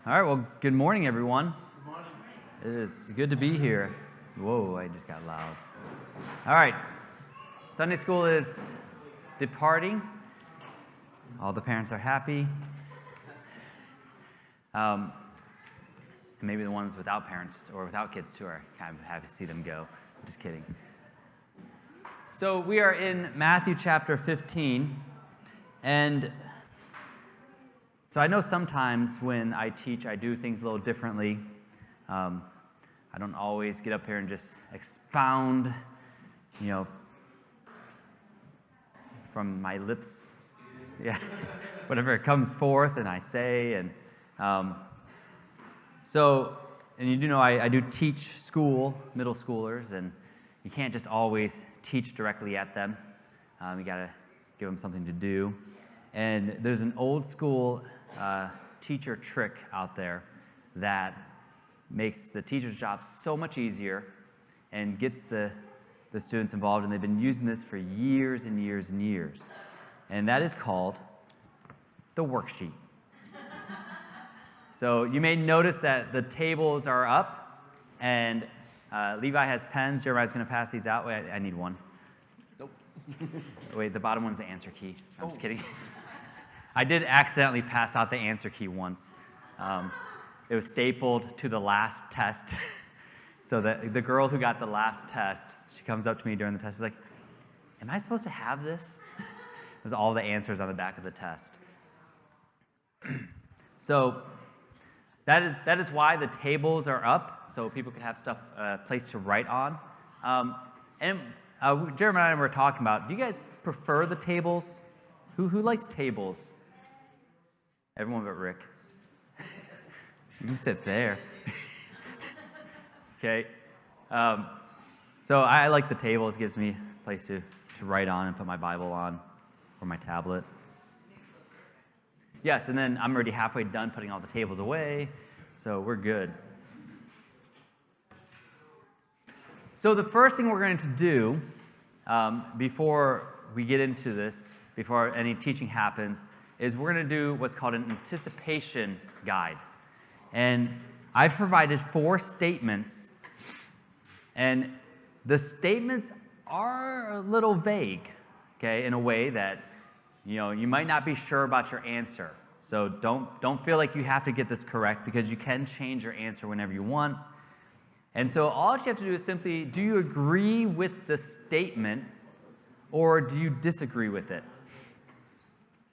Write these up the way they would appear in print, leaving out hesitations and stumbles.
All right, well, good morning, everyone. Good morning. It is good to be here. Whoa, I just got loud. All right, Sunday school is departing. All the parents are happy. And maybe the ones without parents or without kids, too, are kind of happy to see them go. Just kidding. So we are in Matthew chapter 15, and so I know sometimes when I teach, I do things a little differently. I don't always get up here and just expound, from my lips, whatever comes forth and I say. And you do know I do teach middle schoolers, and you can't just always teach directly at them. You got to give them something to do. And there's an old school teacher trick out there that makes the teacher's job so much easier and gets the students involved, and they've been using this for years and years and years. And that is called the worksheet. So you may notice that the tables are up, and Levi has pens. Jeremiah's going to pass these out. Wait, I need one. Nope. Wait, the bottom one's the answer key. I'm just kidding. I did accidentally pass out the answer key once. It was stapled to the last test. So the girl who got the last test, she comes up to me during the test. She's like, "Am I supposed to have this?" There's all the answers on the back of the test. So that is why the tables are up, so people can have stuff placed to write on. Jeremiah and I were talking about, do you guys prefer the tables? Who likes tables? Everyone but Rick. You can sit there. Okay. So I like the tables. It gives me a place to write on and put my Bible on or my tablet. Yes, and then I'm already halfway done putting all the tables away, so we're good. So the first thing we're going to do before we get into this, before any teaching happens, is we're going to do what's called an anticipation guide. And I've provided 4 statements, and the statements are a little vague, okay, in a way that, you might not be sure about your answer. So don't feel like you have to get this correct, because you can change your answer whenever you want. And so all you have to do is simply, do you agree with the statement, or do you disagree with it?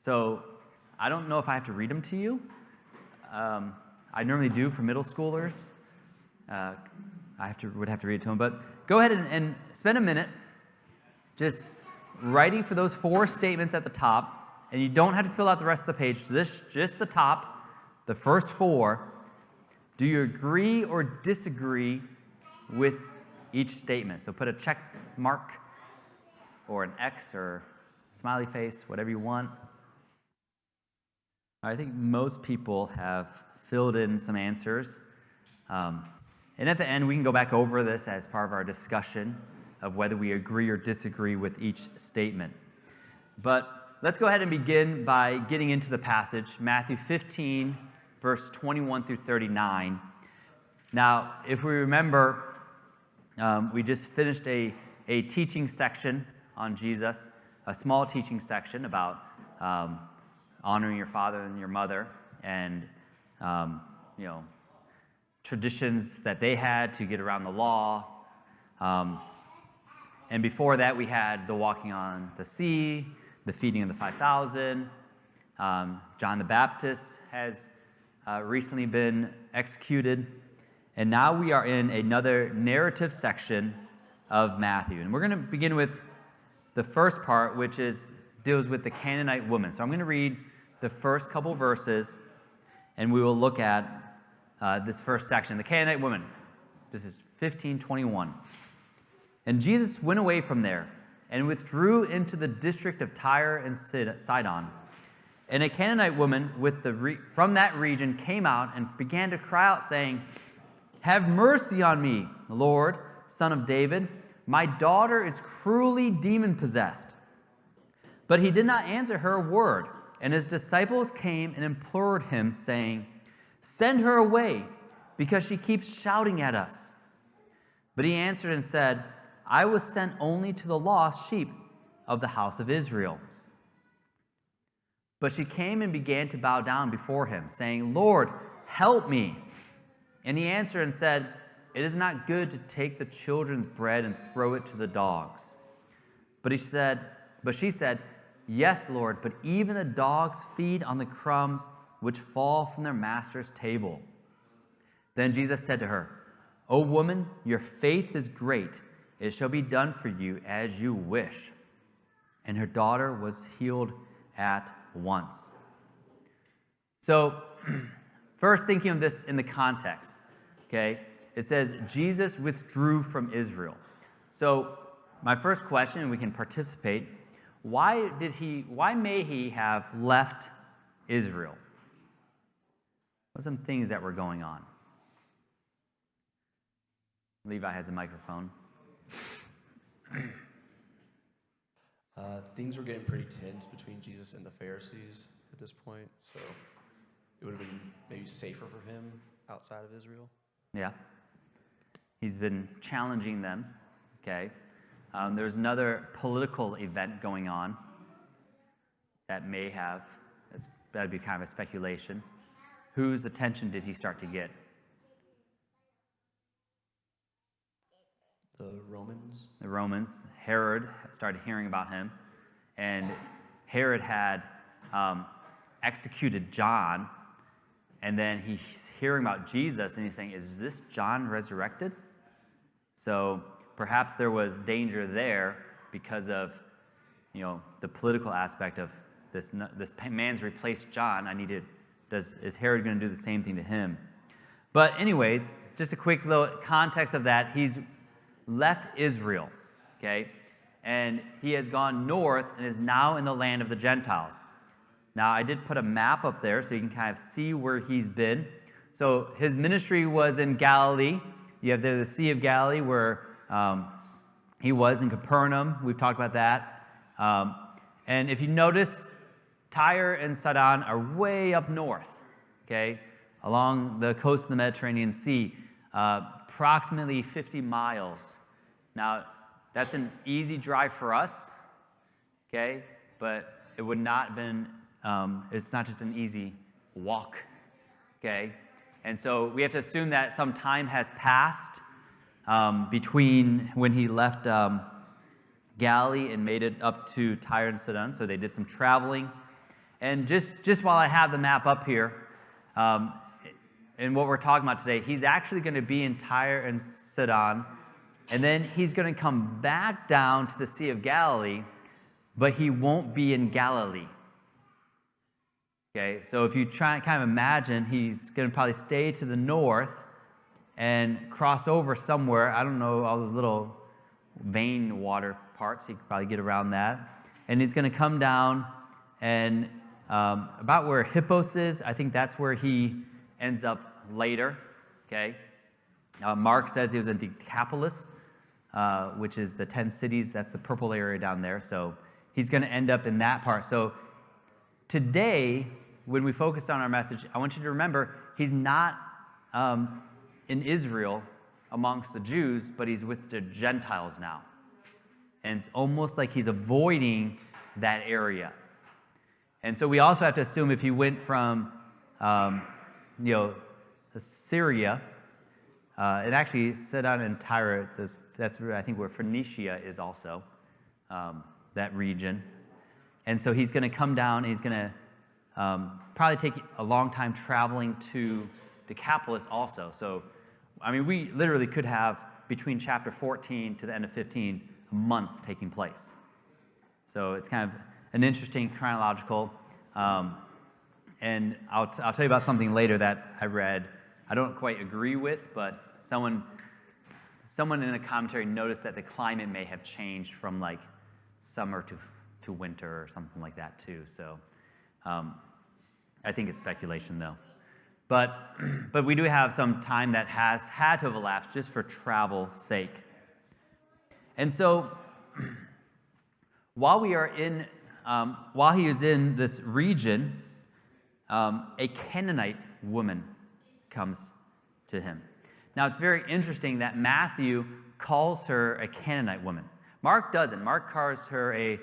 So I don't know if I have to read them to you. I normally do for middle schoolers. I would have to read it to them. But go ahead and spend a minute just writing for those 4 statements at the top. And you don't have to fill out the rest of the page. Just the top, the first 4. Do you agree or disagree with each statement? So put a check mark or an X or smiley face, whatever you want. I think most people have filled in some answers. And at the end, we can go back over this as part of our discussion of whether we agree or disagree with each statement. But let's go ahead and begin by getting into the passage, Matthew 15, verse 21 through 39. Now, if we remember, we just finished a teaching section on Jesus, a small teaching section about honoring your father and your mother, and traditions that they had to get around the law. And before that, we had the walking on the sea, the feeding of the 5,000. John the Baptist has recently been executed. And now we are in another narrative section of Matthew. And we're going to begin with the first part, which deals with the Canaanite woman. So I'm going to read the first couple verses, and we will look at this first section. The Canaanite woman. This is 15:21. And Jesus went away from there and withdrew into the district of Tyre and Sidon. And a Canaanite woman from that region came out and began to cry out, saying, "Have mercy on me, Lord, Son of David. My daughter is cruelly demon-possessed." But he did not answer her a word. And his disciples came and implored him, saying, Send her away, because she keeps shouting at us." But he answered and said, "I was sent only to the lost sheep of the house of Israel." But she came and began to bow down before him, saying, "Lord, help me." And he answered and said, "It is not good to take the children's bread and throw it to the dogs." But she said, "Yes, Lord, but even the dogs feed on the crumbs which fall from their master's table." Then Jesus said to her, "O woman, your faith is great. It shall be done for you as you wish." And her daughter was healed at once. So, first thinking of this in the context, okay, it says Jesus withdrew from Israel. So, my first question, and we can participate, why may he have left Israel? What are some things that were going on? Levi has a microphone. Things were getting pretty tense between Jesus and the Pharisees at this point, so it would have been maybe safer for him outside of Israel. Yeah. He's been challenging them, okay? There's another political event going on that may have, that would be kind of a speculation. Whose attention did he start to get? The Romans. The Romans. Herod started hearing about him, and Herod had executed John, and then he's hearing about Jesus, and he's saying, "Is this John resurrected?" So perhaps there was danger there because of, the political aspect of this man's replaced John. Is Herod going to do the same thing to him? But anyways, just a quick little context of that. He's left Israel, okay? And he has gone north and is now in the land of the Gentiles. Now, I did put a map up there so you can kind of see where he's been. So his ministry was in Galilee. You have there the Sea of Galilee where he was in Capernaum. We've talked about that. And if you notice, Tyre and Sidon are way up north, okay, along the coast of the Mediterranean Sea, approximately 50 miles. Now, that's an easy drive for us, okay, but it would not have been, it's not just an easy walk, okay? And so we have to assume that some time has passed between when he left Galilee and made it up to Tyre and Sidon, so they did some traveling. And just while I have the map up here, and what we're talking about today, he's actually going to be in Tyre and Sidon, and then he's going to come back down to the Sea of Galilee, but he won't be in Galilee. Okay, so if you try and kind of imagine, he's going to probably stay to the north and cross over somewhere. I don't know, all those little vein water parts, he could probably get around that. And he's going to come down and about where Hippos is, I think that's where he ends up later, okay? Mark says he was in Decapolis, which is the 10 cities. That's the purple area down there. So he's going to end up in that part. So today, when we focus on our message, I want you to remember he's not in Israel amongst the Jews, but he's with the Gentiles now. And it's almost like he's avoiding that area. And so we also have to assume if he went from, Syria, it actually Sidon and Tyre, that's I think where Phoenicia is also, that region. And so he's going to come down and he's going to probably take a long time traveling to Decapolis also. So, I mean, we literally could have between chapter 14 to the end of 15 months taking place. So it's kind of an interesting chronological, and I'll tell you about something later that I read. I don't quite agree with, but someone in a commentary noticed that the climate may have changed from like summer to winter or something like that too. So I think it's speculation though. But we do have some time that has had to have elapsed just for travel sake. And so while he is in this region, a Canaanite woman comes to him. Now, it's very interesting that Matthew calls her a Canaanite woman. Mark doesn't. Mark calls her a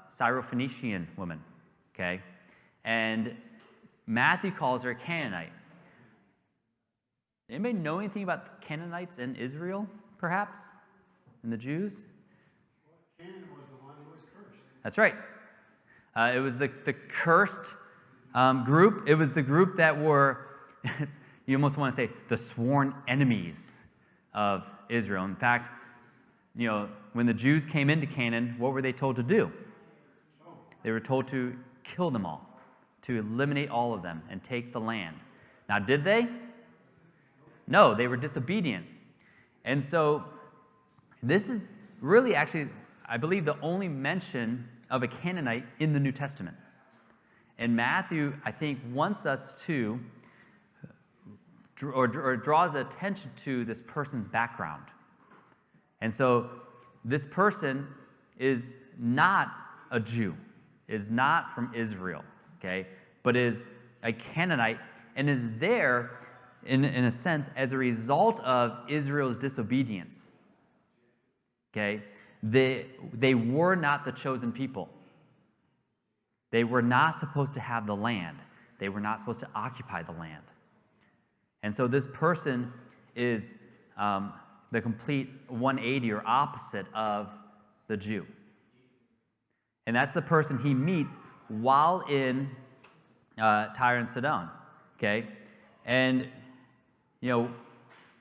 Syrophoenician woman, okay? And Matthew calls her a Canaanite. Anybody know anything about the Canaanites in Israel, perhaps? And the Jews? Canaan was the one who was cursed. That's right. It was the cursed group. It was the group that were, you almost want to say, the sworn enemies of Israel. In fact, when the Jews came into Canaan, what were they told to do? They were told to kill them all, to eliminate all of them and take the land. Now, did they? No, they were disobedient. And so this is really actually, I believe, the only mention of a Canaanite in the New Testament. And Matthew, I think, wants us to, or draws attention to this person's background. And so this person is not a Jew, is not from Israel, okay, but is a Canaanite and is there, in a sense, as a result of Israel's disobedience. Okay? They were not the chosen people. They were not supposed to have the land. They were not supposed to occupy the land. And so this person is the complete 180 or opposite of the Jew. And that's the person he meets while in Tyre and Sidon. Okay? And,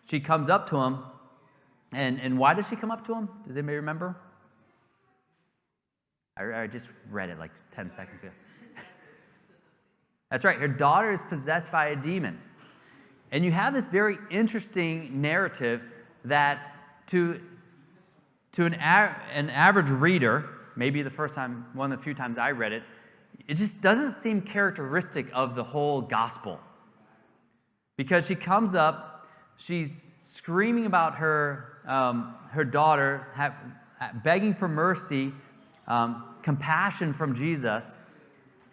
she comes up to him. And why does she come up to him? Does anybody remember? I just read it like 10 seconds ago. That's right. Her daughter is possessed by a demon. And you have this very interesting narrative that to an average reader, maybe the first time, one of the few times I read it, it just doesn't seem characteristic of the whole gospel. Because she comes up, she's screaming about her daughter, begging for mercy, compassion from Jesus,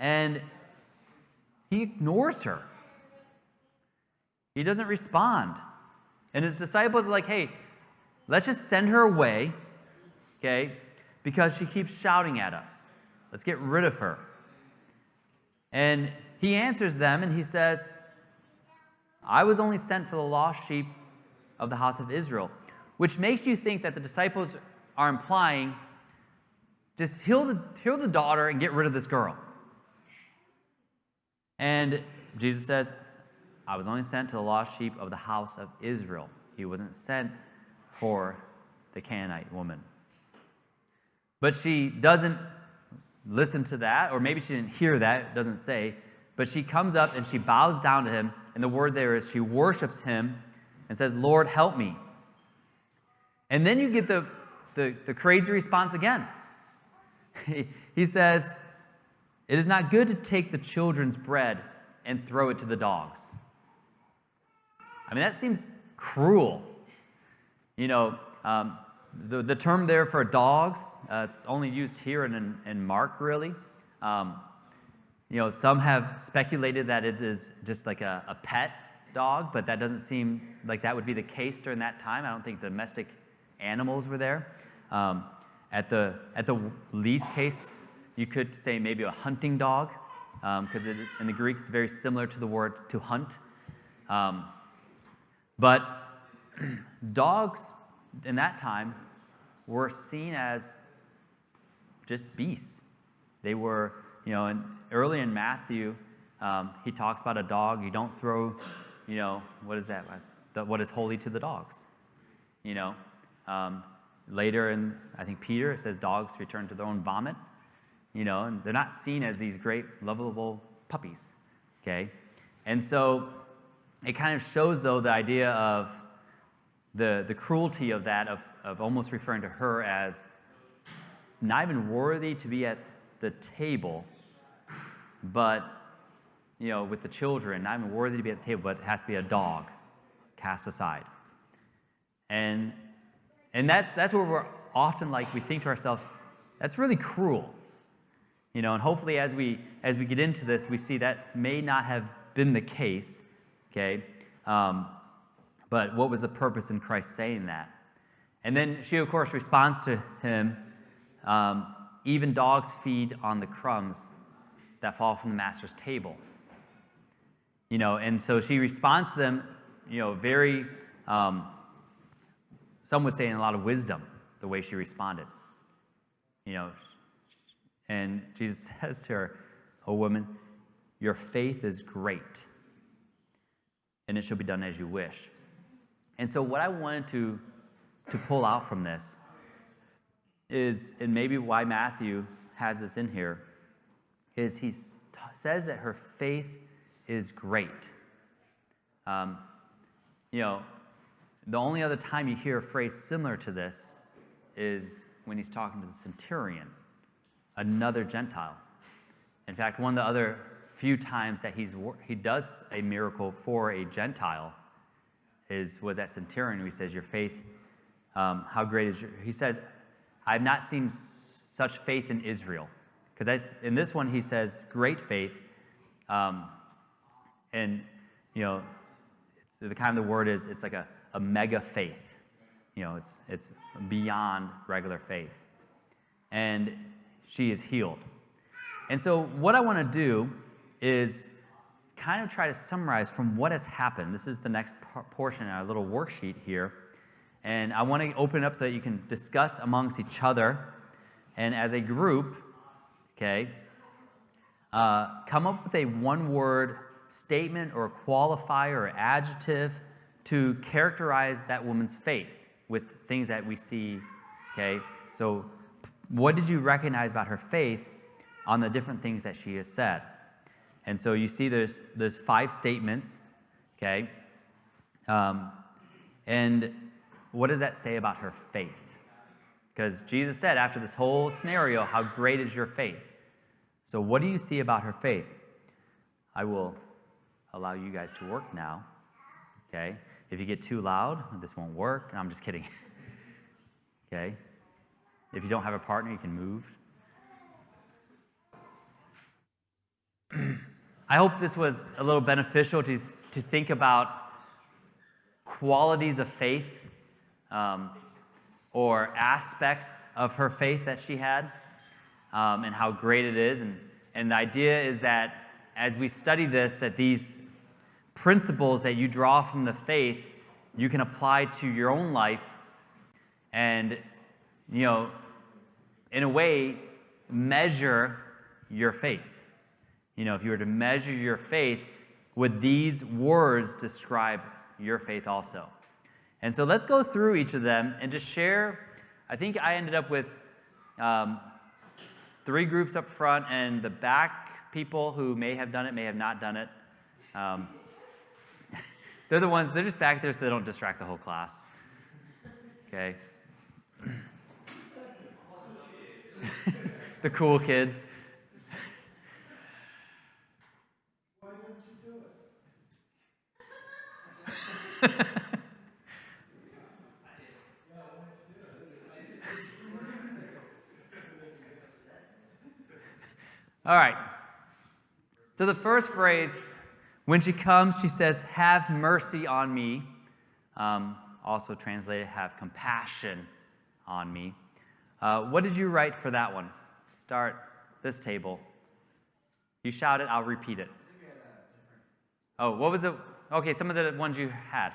and he ignores her. He doesn't respond. And his disciples are like, hey, let's just send her away, okay, because she keeps shouting at us. Let's get rid of her. And he answers them and he says, I was only sent for the lost sheep of the house of Israel, which makes you think that the disciples are implying, just heal the daughter and get rid of this girl. And Jesus says, I was only sent to the lost sheep of the house of Israel. He wasn't sent for the Canaanite woman. But she doesn't listen to that, or maybe she didn't hear that, it doesn't say, but she comes up and she bows down to him, and the word there is she worships him and says, Lord, help me. And then you get the crazy response again. He says, it is not good to take the children's bread and throw it to the dogs. I mean, that seems cruel. The term there for dogs, it's only used here in Mark, really. Some have speculated that it is just like a pet dog, but that doesn't seem like that would be the case during that time. I don't think domestic animals were there. At the least case, you could say maybe a hunting dog, because in the Greek it's very similar to the word to hunt. But dogs in that time were seen as just beasts. They were, and early in Matthew, he talks about a dog. You don't throw, what is that? What is holy to the dogs? Later in, I think, Peter, it says dogs return to their own vomit. And they're not seen as these great, lovable puppies. Okay? And so it kind of shows, though, the idea of the cruelty of that, of almost referring to her as not even worthy to be at the table, but, with the children, not even worthy to be at the table, but it has to be a dog cast aside. And that's where we're often like, we think to ourselves, that's really cruel. And hopefully as we get into this, we see that may not have been the case, okay? But what was the purpose in Christ saying that? And then she, of course, responds to him, even dogs feed on the crumbs that fall from the master's table. And so she responds to them, very, some would say in a lot of wisdom, the way she responded. And Jesus says to her, "O woman, your faith is great, and it shall be done as you wish." And so what I wanted to pull out from this is, and maybe why Matthew has this in here, is he says that her faith is great. The only other time you hear a phrase similar to this is when he's talking to the centurion, another Gentile. In fact, one of the other few times that he does a miracle for a Gentile was that centurion. He says, "Your faith, how great is your?" He says, "I've not seen such faith in Israel." Because in this one he says, "Great faith," and it's the kind of the word is, it's like a mega faith. It's beyond regular faith, and she is healed. And so what I want to do is kind of try to summarize from what has happened. This is the next portion in our little worksheet here. And I want to open it up so that you can discuss amongst each other and as a group, okay, come up with a one-word statement or qualifier or adjective to characterize that woman's faith with things that we see, okay? So what did you recognize about her faith on the different things that she has said? And so you see there's 5 statements, okay? And what does that say about her faith? Because Jesus said after this whole scenario, "How great is your faith?" So what do you see about her faith? I will allow you guys to work now, okay? If you get too loud, this won't work. No, I'm just kidding. Okay? If you don't have a partner, you can move. I hope this was a little beneficial to think about qualities of faith or aspects of her faith that she had and how great it is. And the idea is that as we study this, that these principles that you draw from the faith, you can apply to your own life and, in a way, measure your faith. If you were to measure your faith, would these words describe your faith also? And so let's go through each of them and just share. I think I ended up with 3 groups up front, and the back people who may have done it, may have not done it. They're the ones, they're just back there so they don't distract the whole class. Okay? The cool kids. Why didn't you do it? All right. So the first phrase, when she comes, she says, "Have mercy on me." Also translated, "Have compassion on me." What did you write for that one? Start this table. You shout it, I'll repeat it. Oh, what was it? Okay, some of the ones you had.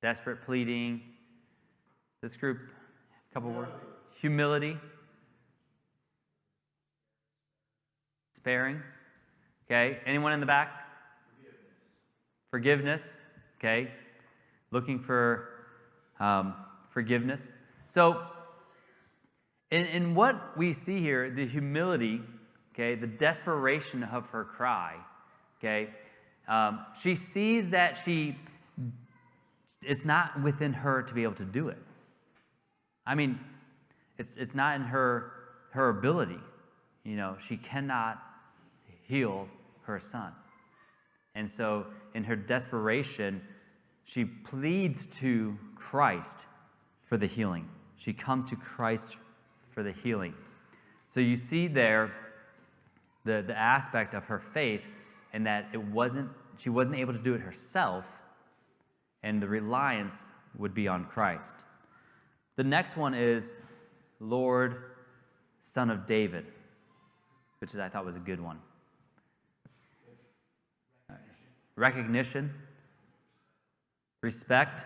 Desperate, pleading. This group, a couple words. Humility. Sparing. Okay, anyone in the back? Forgiveness. Okay, looking for forgiveness. So, in what we see here, the humility, okay, the desperation of her cry, okay, she sees that it's not within her to be able to do it. I mean, it's not in her ability. She cannot heal her son. And so in her desperation, she pleads to Christ for the healing. She comes to Christ for the healing. So you see there the aspect of her faith, and that it wasn't she wasn't able to do it herself, and the reliance would be on Christ. The next one is Lord, Son of David, which I thought was a good one. Recognition, respect,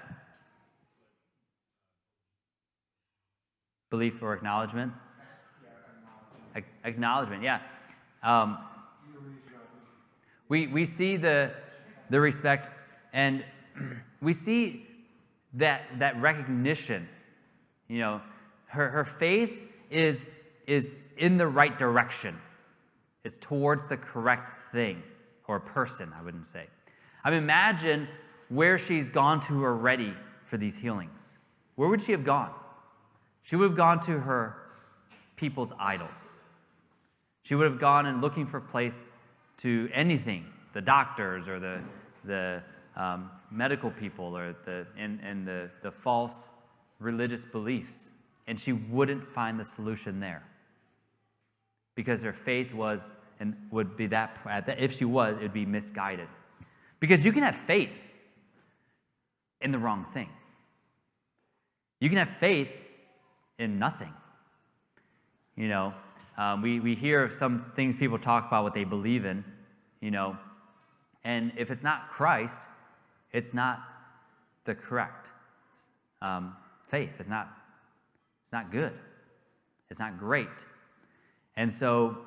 belief or acknowledgement. Acknowledgement, yeah. We see the respect, and we see that recognition. You know, her faith is in the right direction. It's towards the correct thing, or person, I wouldn't say. I mean, imagine where she's gone to already for these healings. Where would she have gone? She would have gone to her people's idols. She would have gone and looking for a place to anything, the doctors or the medical people or the false religious beliefs, and she wouldn't find the solution there because her faith was and would be that if she was, it would be misguided. Because you can have faith in the wrong thing. You can have faith in nothing. You know, we hear of some things people talk about what they believe in, you know, and if it's not Christ, it's not the correct faith. It's not good. It's not great. And so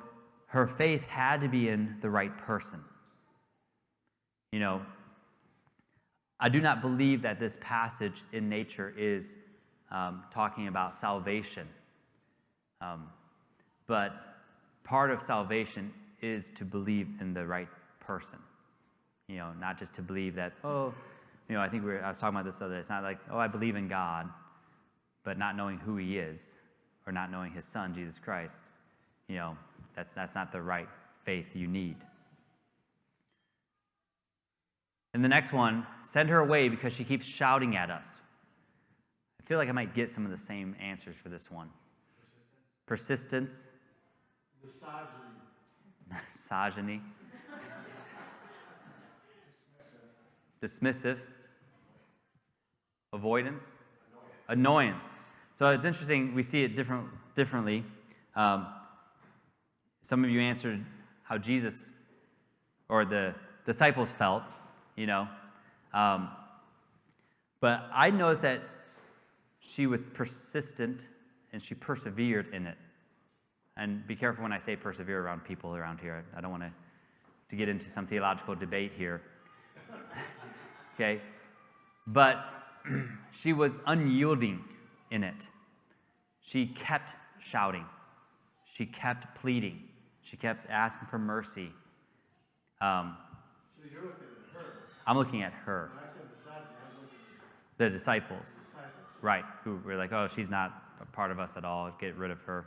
her faith had to be in the right person. You know, I do not believe that this passage in nature is talking about salvation. But part of salvation is to believe in the right person. You know, not just to believe that, oh, you know, I was talking about this the other day. It's not like, oh, I believe in God, but not knowing who he is or not knowing his son, Jesus Christ. You know, that's not the right faith you need. And the next one, send her away because she keeps shouting at us. I feel like I might get some of the same answers for this one. Persistence. Misogyny. Dismissive. Avoidance. Annoyance. So it's interesting, we see it differently. Some of you answered how Jesus or the disciples felt, you know. But I noticed that she was persistent and she persevered in it. And be careful when I say persevere around people around here. I don't want to get into some theological debate here. Okay? But she was unyielding in it. She kept shouting. She kept pleading. She kept asking for mercy. So you're looking at her. I'm looking at her. When I said beside me, I was looking at The disciples. the disciples. Right, who were like, oh, she's not a part of us at all, get rid of her.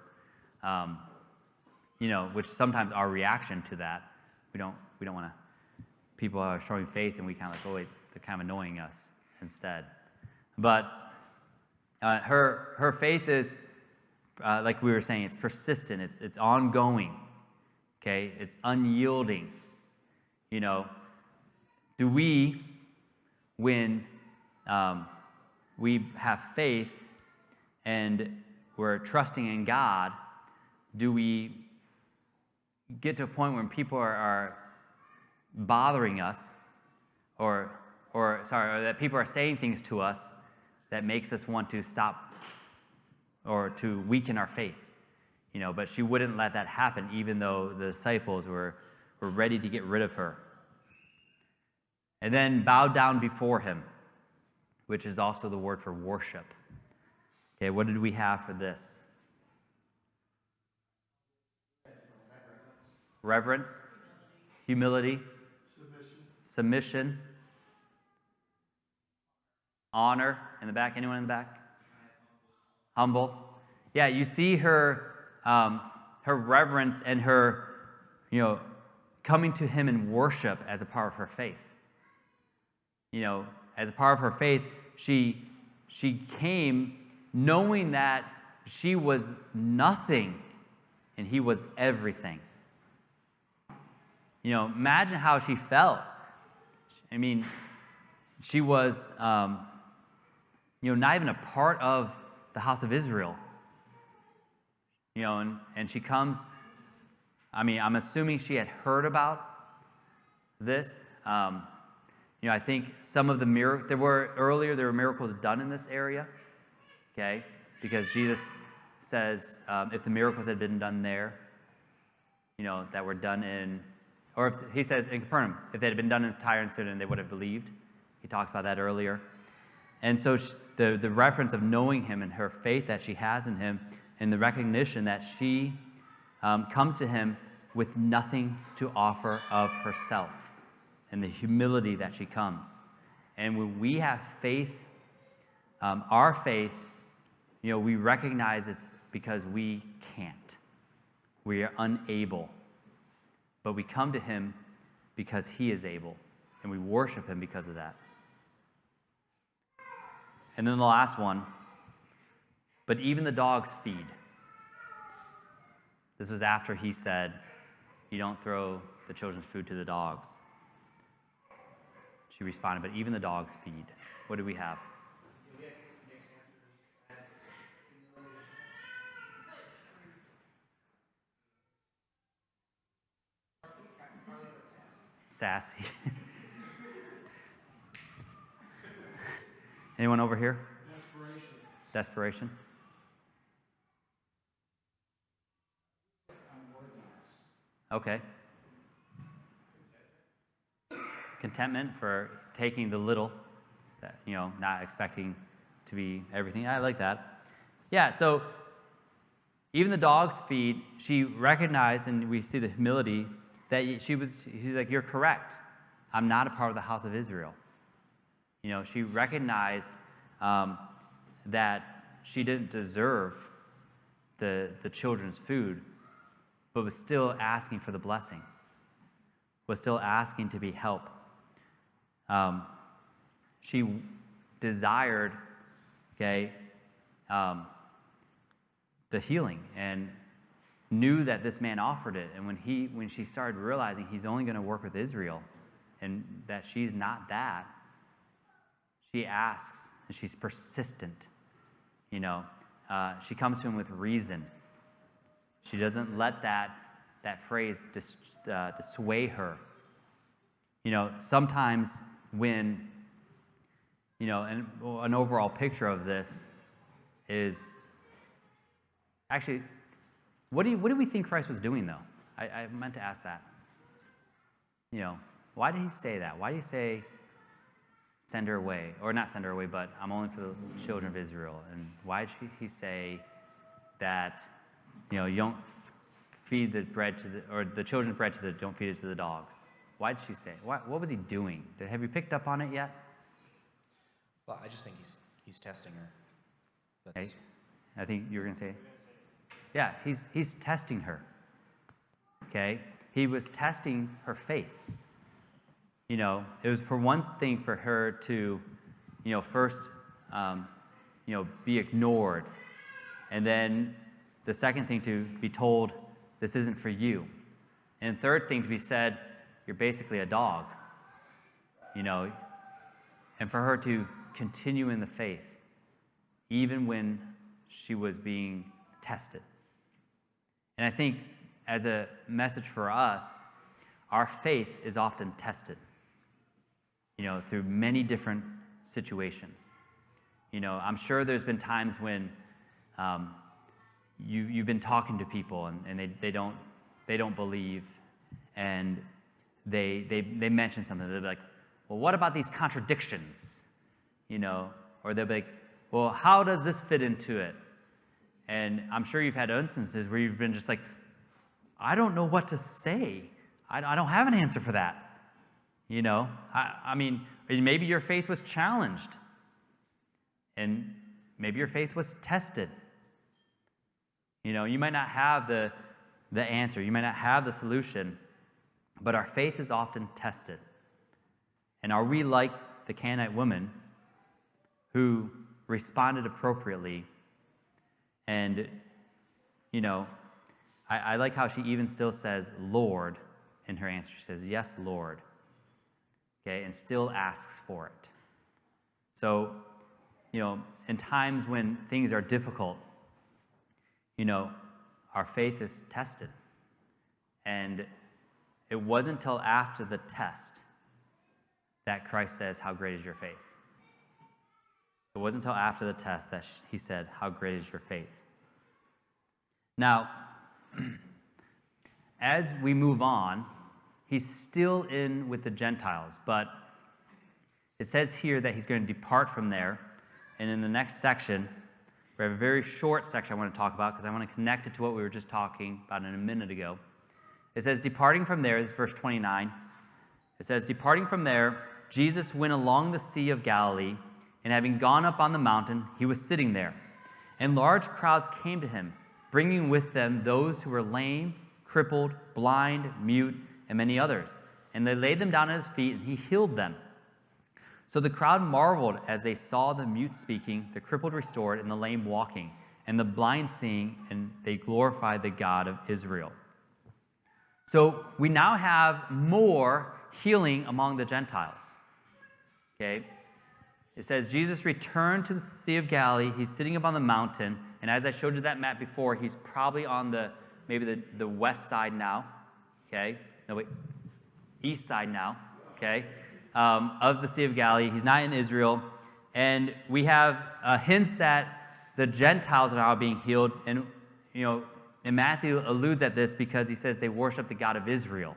You know, which sometimes our reaction to that, we don't want to, people are showing faith and we kind of like, oh wait, they're kind of annoying us instead. But her faith is, like we were saying, it's persistent, it's ongoing, okay? It's unyielding. You know, do we, when we have faith and we're trusting in God, do we get to a point when people are bothering us or that people are saying things to us that makes us want to stop or to weaken our faith? You know, but she wouldn't let that happen even though the disciples were ready to get rid of her. And then bow down before him, which is also the word for worship. Okay, what did we have for this? Reverence, humility, submission, honor. In the back, anyone in the back? Humble. Yeah, you see her reverence and her, you know, coming to him in worship as a part of her faith. You know, as a part of her faith, she came knowing that she was nothing and he was everything. You know, imagine how she felt. I mean, she was, not even a part of the house of Israel. And she comes, I'm assuming she had heard about this. I think some of the there were miracles done in this area, okay? Because Jesus says if the miracles had been done there, that were done in, or if he says in Capernaum, if they had been done in Tyre and Sidon, they would have believed. He talks about that earlier. And so the reference of knowing him and her faith that she has in him, and the recognition that she comes to him with nothing to offer of herself, and the humility that she comes. And when we have faith, our faith, we recognize it's because we can't. We are unable. But we come to him because he is able, and we worship him because of that. And then the last one, but even the dogs feed. This was after he said, you don't throw the children's food to the dogs. She responded, but even the dogs feed. What do we have? Sassy. Anyone over here? Desperation. Okay. Contentment for taking the little, that, not expecting to be everything. I like that. Yeah, so even the dogs feed. She recognized, and we see the humility, that she's like, you're correct. I'm not a part of the house of Israel. She recognized that she didn't deserve the children's food, but was still asking for the blessing, was still asking to be helped. She desired, the healing, and knew that this man offered it. And when she started realizing he's only going to work with Israel, and that she's not that, she asks, and she's persistent. She comes to him with reason. She doesn't let that phrase dissuade her. Sometimes when, and an overall picture of this is, actually, what do we think Christ was doing, though? I meant to ask that. Why did he say that? Why did he say, send her away? Or not send her away, but I'm only for the children of Israel. And why did he say that, you don't feed the bread or the children's bread don't feed it to the dogs? Why did she say it? What was he doing? Have you picked up on it yet? Well, I just think he's testing her. Hey, I think you were going to say, yeah, he's testing her. Okay? He was testing her faith. It was for one thing for her to, first, be ignored. And then the second thing to be told, this isn't for you. And the third thing to be said, you're basically a dog. And for her to continue in the faith, even when she was being tested. And I think as a message for us, our faith is often tested, through many different situations. I'm sure there's been times when you've been talking to people and they don't believe, and they mention something. They'll be like, well, what about these contradictions? Or they'll be like, well, how does this fit into it? And I'm sure you've had instances where you've been just like, I don't know what to say. I don't have an answer for that. I mean, maybe your faith was challenged, and maybe your faith was tested. You might not have the answer. You might not have the solution, but our faith is often tested. And are we like the Canaanite woman who responded appropriately? And, I like how she even still says, Lord, in her answer. She says, yes, Lord. okay, and still asks for it. So, in times when things are difficult, our faith is tested. And it wasn't until after the test that Christ says, "How great is your faith?" It wasn't until after the test that he said, "How great is your faith?" Now, as we move on, he's still in with the Gentiles, but it says here that he's going to depart from there. And in the next section, we have a very short section I want to talk about because I want to connect it to what we were just talking about a minute ago. It says, departing from there, this is verse 29. It says, departing from there, Jesus went along the Sea of Galilee, and having gone up on the mountain, he was sitting there. And large crowds came to him, bringing with them those who were lame, crippled, blind, mute, and many others. And they laid them down at his feet, and he healed them. So the crowd marveled as they saw the mute speaking, the crippled restored, and the lame walking, and the blind seeing, and they glorified the God of Israel. So we now have more healing among the Gentiles. Okay? It says, Jesus returned to the Sea of Galilee. He's sitting up on the mountain, and as I showed you that map before, he's probably on maybe the west side now. Okay? No, wait. East side now. Okay? Of the Sea of Galilee. He's not in Israel. And we have hints that the Gentiles are now being healed. And, and Matthew alludes at this because he says they worship the God of Israel,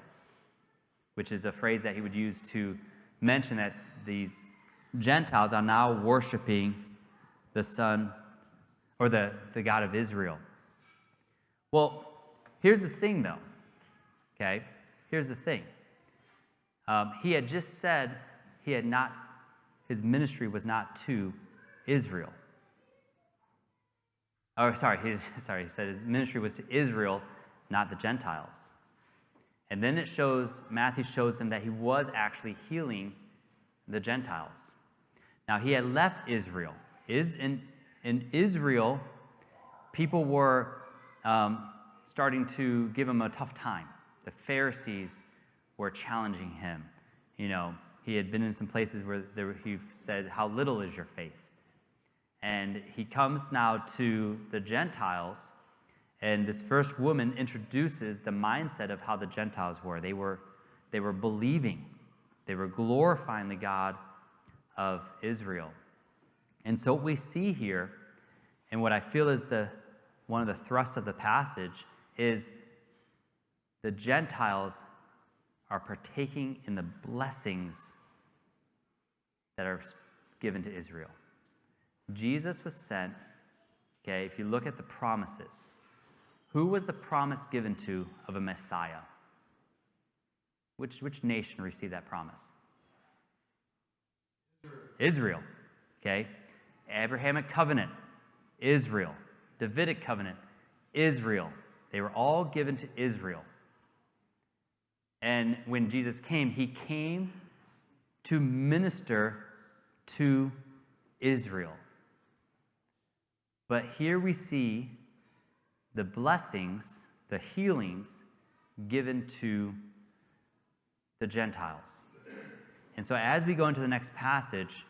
which is a phrase that he would use to mention that these Gentiles are now worshiping the Son, or the God of Israel. Well, here's the thing, though. Okay? Here's the thing. He had just said his ministry was not to Israel. He said his ministry was to Israel, not the Gentiles. And then Matthew shows him that he was actually healing the Gentiles. Now, he had left Israel. In Israel, people were starting to give him a tough time. The Pharisees were challenging him. He had been in some places where he said, "How little is your faith?" And he comes now to the Gentiles, and this first woman introduces the mindset of how the Gentiles were. They were believing. They were glorifying the God of Israel. And so what we see here, and what I feel is one of the thrusts of the passage, is the Gentiles are partaking in the blessings that are given to Israel. Jesus was sent, okay, if you look at the promises, who was the promise given to of a Messiah? Which nation received that promise? Israel, okay? Abrahamic covenant, Israel. Davidic covenant, Israel. They were all given to Israel. And when Jesus came, he came to minister to Israel. But here we see the blessings, the healings given to the Gentiles. And so as we go into the next passage,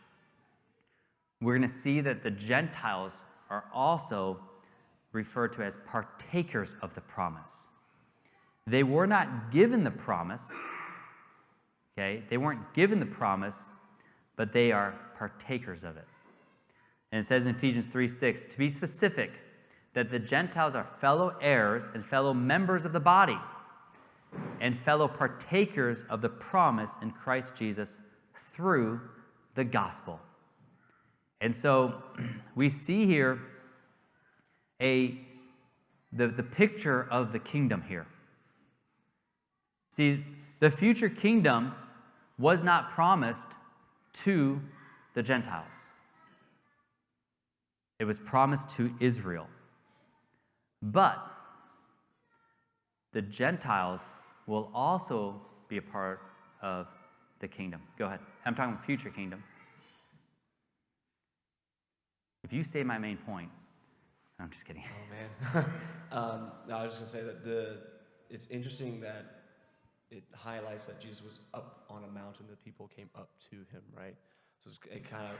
we're going to see that the Gentiles are also referred to as partakers of the promise. They were not given the promise, okay? They weren't given the promise, but they are partakers of it. And it says in Ephesians 3:6, to be specific, that the Gentiles are fellow heirs and fellow members of the body, and fellow partakers of the promise in Christ Jesus through the gospel. And so we see here the picture of the kingdom here. See, the future kingdom was not promised to the Gentiles. It was promised to Israel. But the Gentiles will also be a part of the kingdom. Go ahead. I'm talking future kingdom. If you say my main point, I'm just kidding. Oh, man. No, I was just going to say that it's interesting that it highlights that Jesus was up on a mountain, the people came up to him, right? So it kind of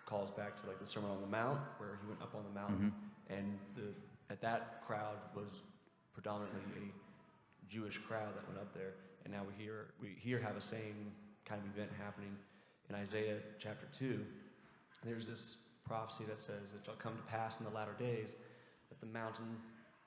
calls back to like the Sermon on the Mount, where he went up on the mountain, and at that crowd was predominantly a Jewish crowd that went up there, and now we here have the same kind of event happening in Isaiah chapter 2. There's this prophecy that says, it shall come to pass in the latter days that the mountain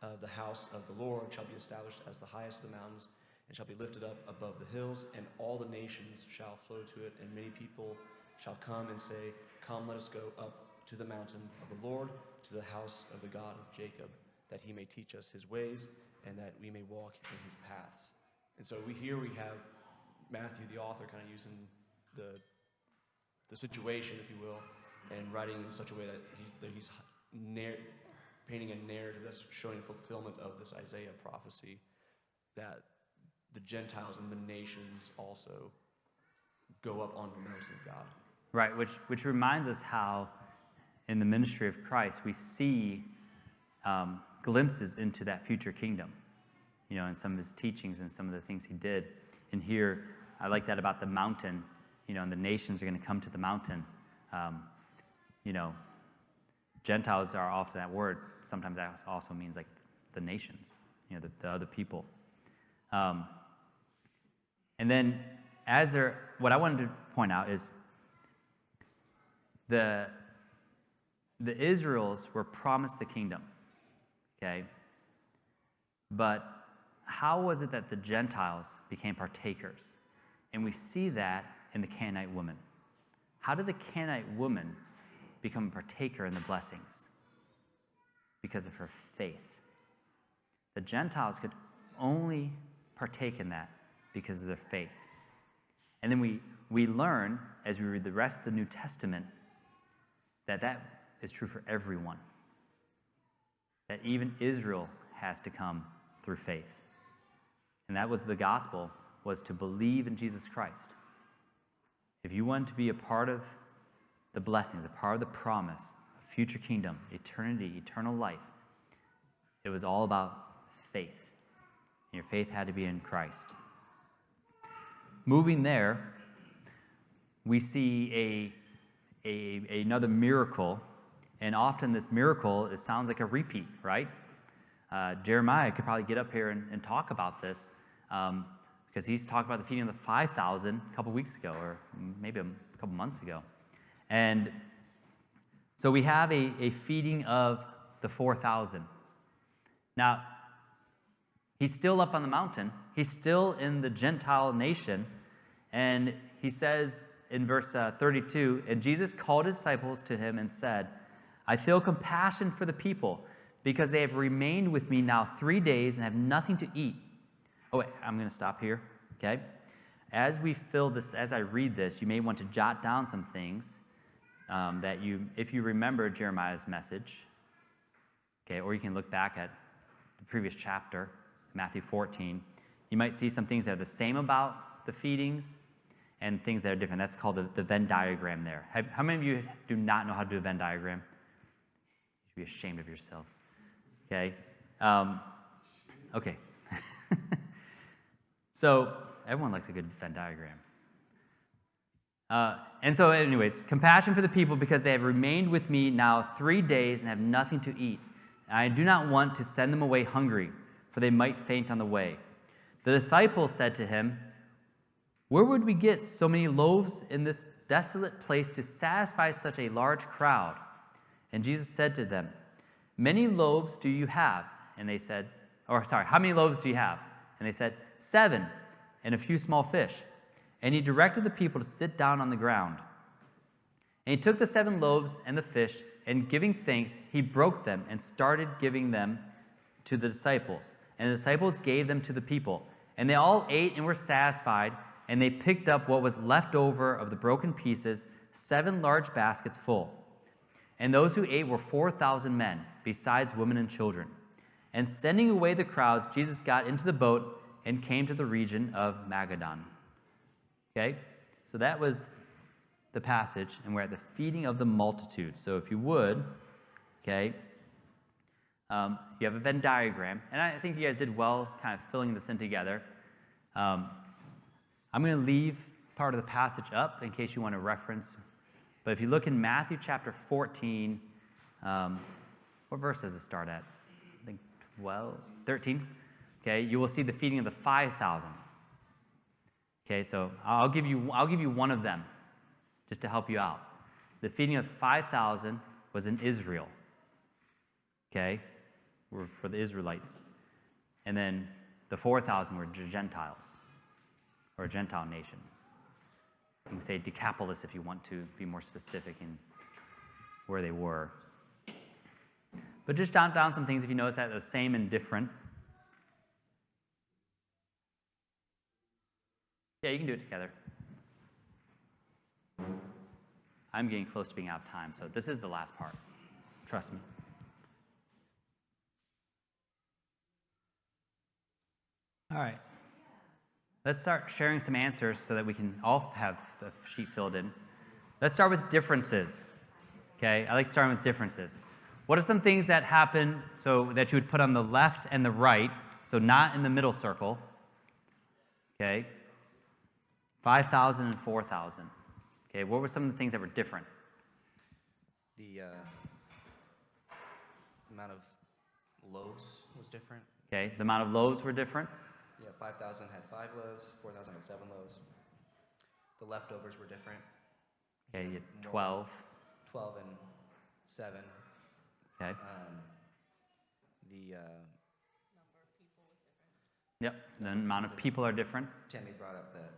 of the house of the Lord shall be established as the highest of the mountains, and shall be lifted up above the hills, and all the nations shall flow to it, and many people shall come and say, come, let us go up to the mountain of the Lord, to the house of the God of Jacob, that he may teach us his ways, and that we may walk in his paths. And so we have Matthew, the author, kind of using the situation, if you will, and writing in such a way that he's painting a narrative that's showing fulfillment of this Isaiah prophecy, that the Gentiles and the nations also go up on the mountain of God. Right, which reminds us how in the ministry of Christ we see glimpses into that future kingdom, in some of his teachings and some of the things he did. And here, I like that about the mountain, and the nations are going to come to the mountain. Gentiles are often that word. Sometimes that also means like the nations, the other people. And then what I wanted to point out is the Israels were promised the kingdom, okay? But how was it that the Gentiles became partakers? And we see that in the Canaanite woman. How did the Canaanite woman become a partaker in the blessings? Because of her faith. The Gentiles could only partake in that because of their faith. And then we learn, as we read the rest of the New Testament, that is true for everyone. That even Israel has to come through faith. And that was the gospel, was to believe in Jesus Christ. If you want to be a part of the blessings, a part of the promise, a future kingdom, eternity, eternal life, it was all about faith. And your faith had to be in Christ. Moving there, we see another miracle, and often this miracle, it sounds like a repeat, right? Jeremiah could probably get up here and talk about this, because he's talked about the feeding of the 5,000 a couple weeks ago, or maybe a couple months ago. And so we have a feeding of the 4,000. Now, he's still up on the mountain. He's still in the Gentile nation. And he says in verse 32, and Jesus called his disciples to him and said, I feel compassion for the people, because they have remained with me now 3 days and have nothing to eat. Oh, wait, I'm going to stop here, okay? As I read this, you may want to jot down some things that if you remember Jeremiah's message, okay, or you can look back at the previous chapter, Matthew 14, you might see some things that are the same about the feedings and things that are different. That's called the Venn diagram there. How many of you do not know how to do a Venn diagram? You should be ashamed of yourselves. Okay? Okay. So, everyone likes a good Venn diagram. And so, anyways, compassion for the people, because they have remained with me now 3 days and have nothing to eat. And I do not want to send them away hungry, for they might faint on the way. The disciples said to him, where would we get so many loaves in this desolate place to satisfy such a large crowd? And Jesus said to them, many loaves do you have? And they said, how many loaves do you have? And they said, 7, and a few small fish. And he directed the people to sit down on the ground. And he took the 7 loaves and the fish, and giving thanks, he broke them and started giving them to the disciples. And the disciples gave them to the people. And they all ate and were satisfied, and they picked up what was left over of the broken pieces, 7 large baskets full. And those who ate were 4,000 men, besides women and children. And sending away the crowds, Jesus got into the boat and came to the region of Magadan. Okay? So that was the passage, and we're at the feeding of the multitude. So if you would, okay, you have a Venn diagram, and I think you guys did well kind of filling this in together. I'm going to leave part of the passage up in case you want to reference. But if you look in Matthew chapter 14, what verse does it start at? I think 12, 13. Okay, you will see the feeding of the 5,000. Okay, so I'll give you one of them just to help you out. The feeding of 5,000 was in Israel. Okay, were for the Israelites. And then the 4,000 were Gentiles, or a Gentile nation. You can say Decapolis if you want to be more specific in where they were. But just jot down some things if you notice that the same and different. Yeah, you can do it together. I'm getting close to being out of time, so this is the last part. Trust me. All right. Let's start sharing some answers so that we can all have the sheet filled in. Let's start with differences. Okay, I like starting with differences. What are some things that happen so that you would put on the left and the right, so not in the middle circle? Okay. 5,000 and 4,000. Okay, what were some of the things that were different? The amount of loaves was different. Okay, the amount of loaves were different. Yeah, 5,000 had 5 loaves, 4,000 had 7 loaves. The leftovers were different. Okay, you had 12. 12 and 7. Okay. The Yep, the amount of people are different. Tammy brought up that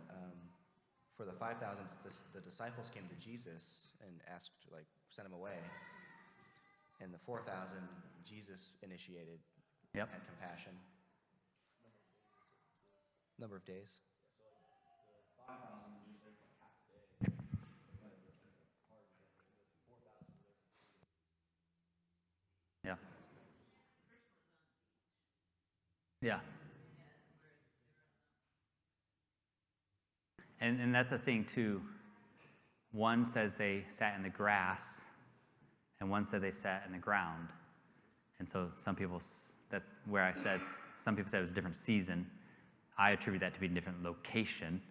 for the 5,000, the disciples came to Jesus and asked, sent him away. And the 4,000, Jesus initiated, Yep. had compassion. Number of days. Yeah. Yeah. And that's the thing, too. One says they sat in the grass, and one said they sat in the ground. And so some people, that's where I said, some people said it was a different season. I attribute that to be a different location,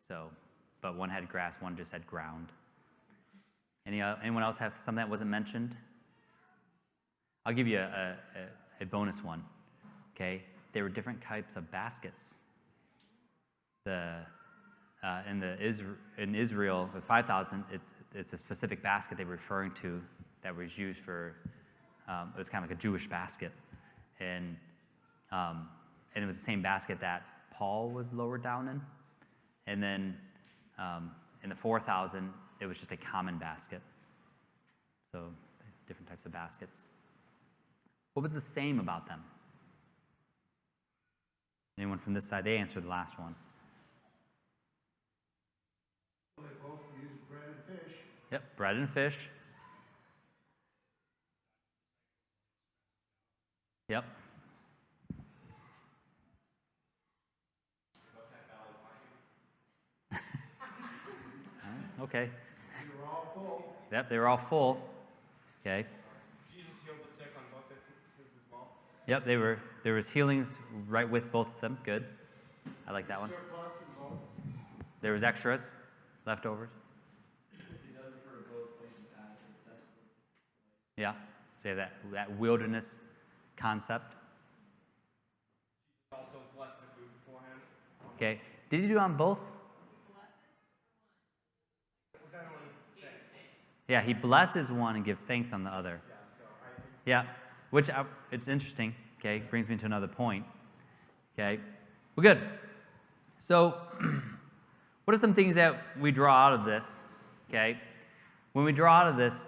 So, but one had grass, one just had ground. Anyone else have something that wasn't mentioned? I'll give you a bonus one. Okay, there were different types of baskets. In Israel, the 5,000, it's a specific basket they were referring to that was used for. It was kind of like a Jewish basket, and it was the same basket that Paul was lowered down in. And then in the 4,000, it was just a common basket. So different types of baskets. What was the same about them? Anyone from this side? They answered the last one. They both use bread and fish. Yep, bread and fish. Yep. Okay. They were all full. Yep, they were all full. Okay. Jesus healed the sick on both instances as well. Yep, there was healings right with both of them. Good. I like that one. Surplus in both. There was extras, leftovers. Yeah. So you have that wilderness concept. Also blessed the food beforehand. Okay. Did he do it on both? Yeah, he blesses one and gives thanks on the other. Yeah, which it's interesting. Okay, brings me to another point. Okay, well, good. So, what are some things that we draw out of this? Okay, when we draw out of this,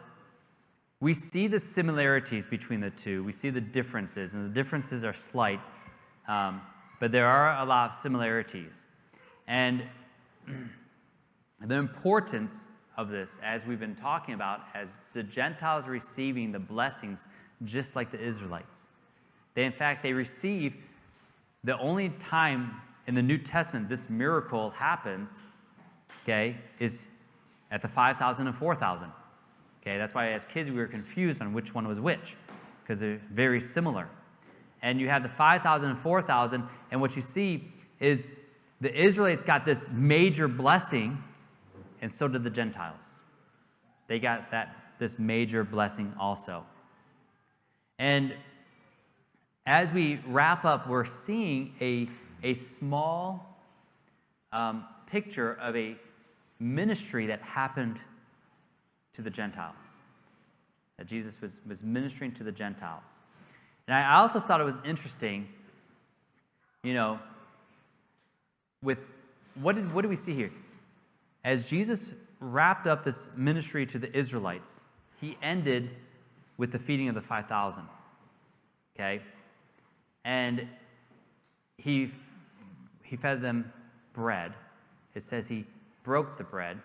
we see the similarities between the two. We see the differences, and the differences are slight, but there are a lot of similarities. And the importance of this, as we've been talking about, as the Gentiles receiving the blessings just like the Israelites. In fact, they receive the only time in the New Testament this miracle happens, okay, is at the 5,000 and 4,000. Okay, that's why as kids we were confused on which one was which, because they're very similar. and you have the 5,000 and 4,000, and what you see is the Israelites got this major blessing, and so did the Gentiles. They got this major blessing also. And as we wrap up, we're seeing a small picture of a ministry that happened to the Gentiles, that Jesus was ministering to the Gentiles. And I also thought it was interesting, with what do we see here? As Jesus wrapped up this ministry to the Israelites, he ended with the feeding of the 5,000. Okay? And he fed them bread. It says he broke the bread.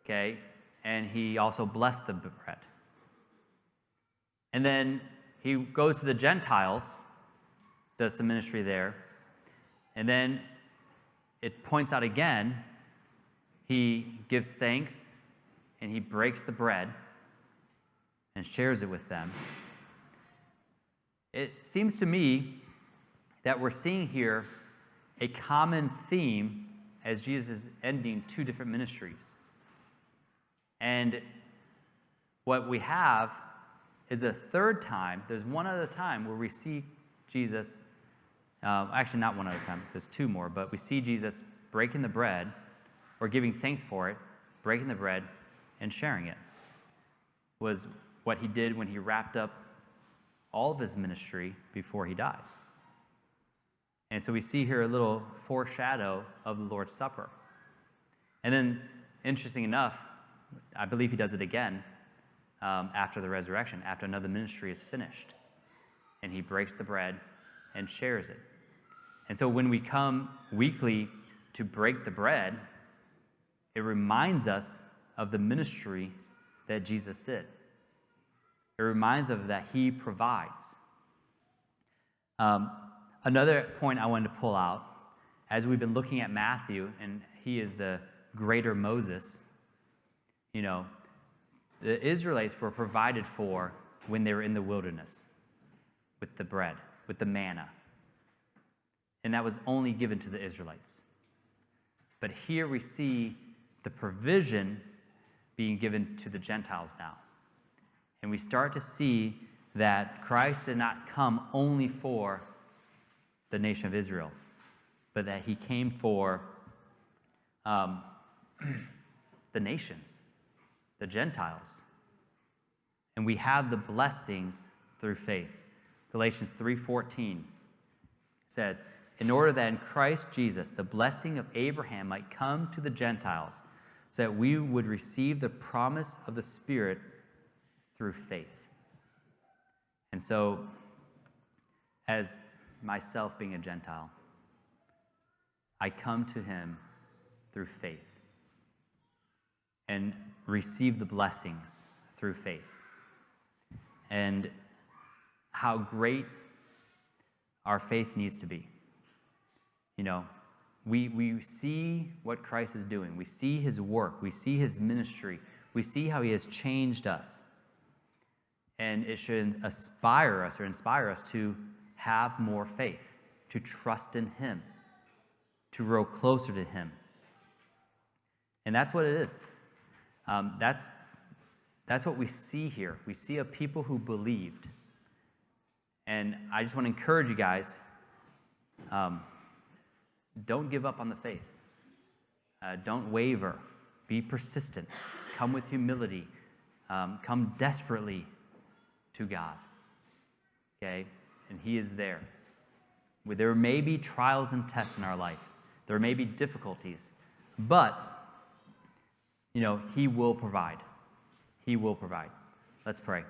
Okay? And he also blessed the bread. And then he goes to the Gentiles, does some ministry there. And then it points out again, he gives thanks and he breaks the bread and shares it with them. It seems to me that we're seeing here a common theme as Jesus is ending two different ministries. And what we have is a third time. There's one other time where we see Jesus, actually not one other time, there's two more, but we see Jesus breaking the bread, or giving thanks for it, breaking the bread, and sharing it. Was what he did when he wrapped up all of his ministry before he died. And so we see here a little foreshadow of the Lord's Supper. And then, interesting enough, I believe he does it again after the resurrection, after another ministry is finished. And he breaks the bread and shares it. And so when we come weekly to break the bread, it reminds us of the ministry that Jesus did. It reminds us that he provides. Another point I wanted to pull out, as we've been looking at Matthew, and he is the greater Moses, the Israelites were provided for when they were in the wilderness with the bread, with the manna. And that was only given to the Israelites. But here we see the provision being given to the Gentiles now. And we start to see that Christ did not come only for the nation of Israel, but that he came for the nations, the Gentiles. And we have the blessings through faith. Galatians 3:14 says, in order that in Christ Jesus the blessing of Abraham might come to the Gentiles, so that we would receive the promise of the Spirit through faith. And so, as myself being a Gentile, I come to him through faith and receive the blessings through faith. And how great our faith needs to be. We see what Christ is doing. We see his work. We see his ministry. We see how he has changed us. And it should inspire us to have more faith, to trust in him, to grow closer to him. And that's what it is. That's what we see here. We see a people who believed. And I just want to encourage you guys, don't give up on the faith. Don't waver. Be persistent. Come with humility. Come desperately to God. Okay? And he is there. There may be trials and tests in our life. There may be difficulties. But, he will provide. He will provide. Let's pray.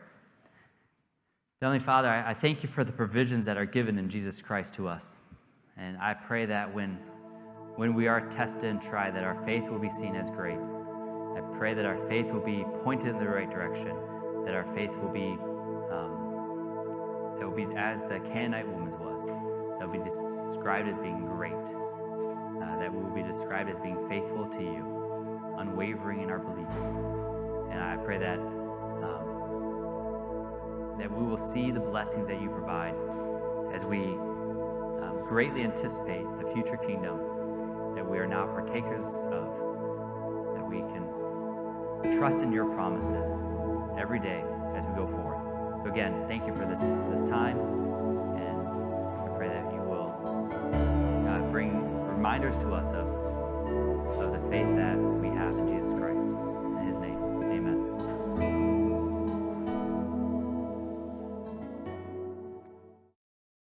Heavenly Father, I thank you for the provisions that are given in Jesus Christ to us. And I pray that when we are tested and tried, that our faith will be seen as great. I pray that our faith will be pointed in the right direction, that our faith will be as the Canaanite woman's was, that will be described as being great, that will be described as being faithful to you, unwavering in our beliefs. And I pray that we will see the blessings that you provide as we greatly anticipate the future kingdom that we are now partakers of, that we can trust in your promises every day as we go forward. So again, thank you for this time, and I pray that you will bring reminders to us of the faith that we have in Jesus Christ. In his name.